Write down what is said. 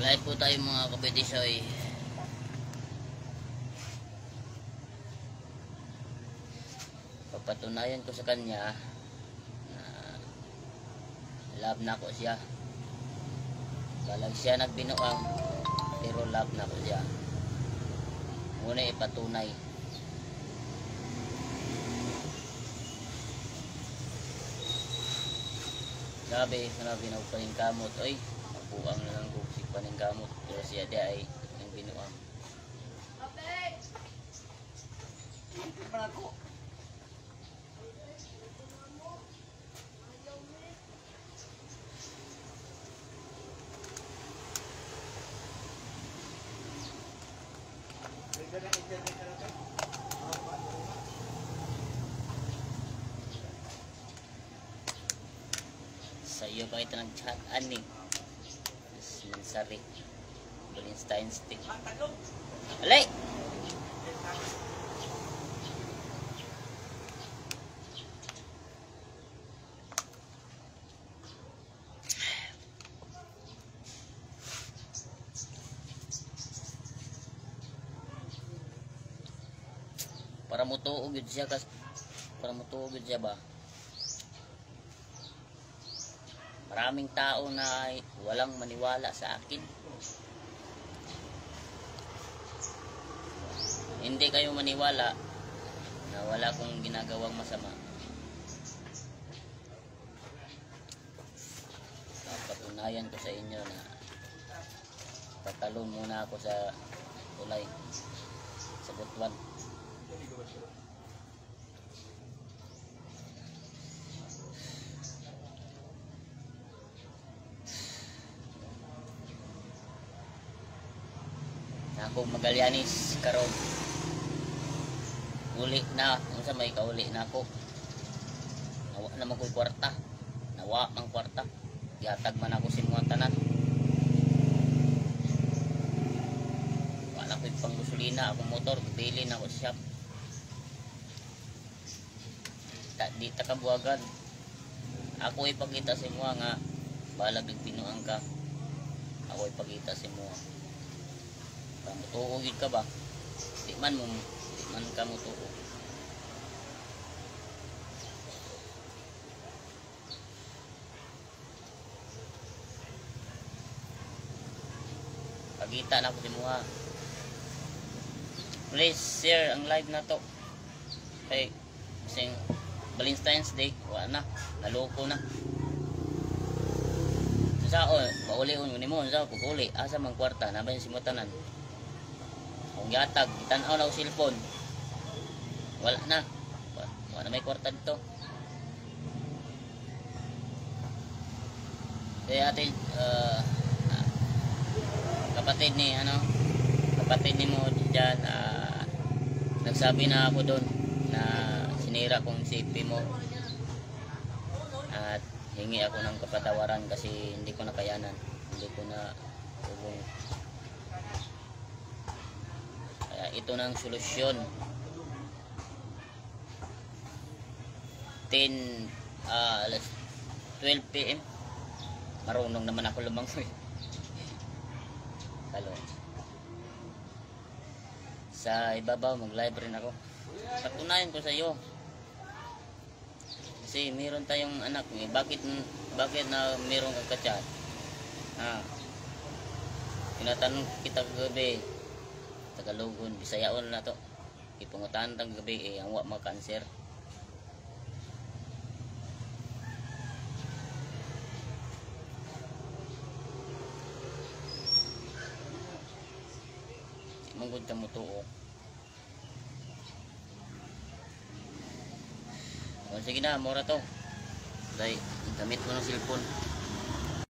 Live po tayo mga kapetisyoy. Papatunayan ko sa kanya na love na ko siya. Balag siya nagbinuang, pero love na ko siya. Muna ipatunay. Grabe na pa rin kamot. Oy, mabuang na lang kuksik pa rin kamot. Pero siya di ay ang binuang. Sa iyo pa ito nag-chat ani Mansari Balinstein stick alay para mutuog yun siya ba. Maraming tao na walang maniwala sa akin. Hindi kayo maniwala na wala akong ginagawang masama. Patunayan ko sa inyo na tatalon muna ako sa tulay, sa Butuan. Ako Magallanes karon uli na unsa may kauli na ako nawa na magkoy kwarta nawa ang kwarta gihatag man ako sa mga tanan wala ko'y pang gasolina akong motor bili na ako sa shop di ta kabuwagan ako ipakita sa mga nga balag nagbinuang ka ako ipakita sa mga mutuugid ka ba? Di man ka mutuog. Pagita na ako si Muha. Please share ang live na to. Kay kasing Valentine's Day, wala na, naloko na. Sa pauli-un ni mo sa pag-uli asa mang kwarta na ba yung simutanan. Kung yatag, itanaw na o cellphone. Wala na may kwarta dito. Kaya atin kapatid ni mo dyan nagsabi na ako doon na sinira kong CP mo at hingi ako ng kapatawaran kasi hindi ko nakayanan, hindi ko na hubong. Kaya ito na ang solusyon. 12 PM marunong naman ako lumangoy. Hello. Sa ibabaw mag live rin ako. Patunayan ko sa iyo. Kasi meron tayong anak, bakit na meron kang ka-chat? Tinatanong kita kagabi, Tagalogon, Bisayaon na to. Ipungutan tang gabi ang wa mga cancer. Manggod ka mo tuo. Sige na, mura to. Dahil gamit mo ng cellphone.